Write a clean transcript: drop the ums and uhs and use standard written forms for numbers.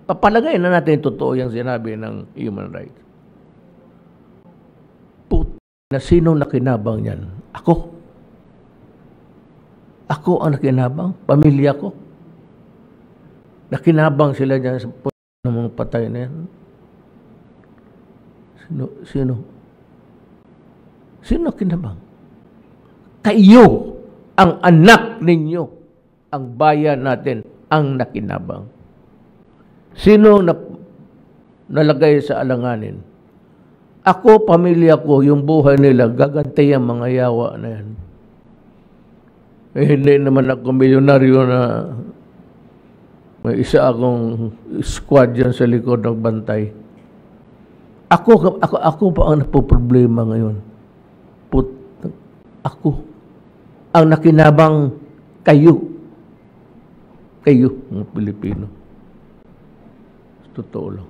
Papalagay na natin totoo yung sinabi ng human rights. Na sino nakinabang yan? Ako. Ako ang nakinabang. Pamilya ko. Nakinabang sila dyan sa ng mga patay na yan. Sino? Sino nakinabang? Kayo, ang anak ninyo, ang bayan natin, ang nakinabang. Sino nalagay sa alanganin? Ako, pamilya ko, yung buhay nila, gagantay ang mga yawa na yan. Hindi naman ako milyonaryo na may isa akong squad dyan sa likod ng bantay. Ako pa ang napoproblema ngayon. Ako. Ang nakinabang kayo. Kayo, mga Pilipino. Totoo lang.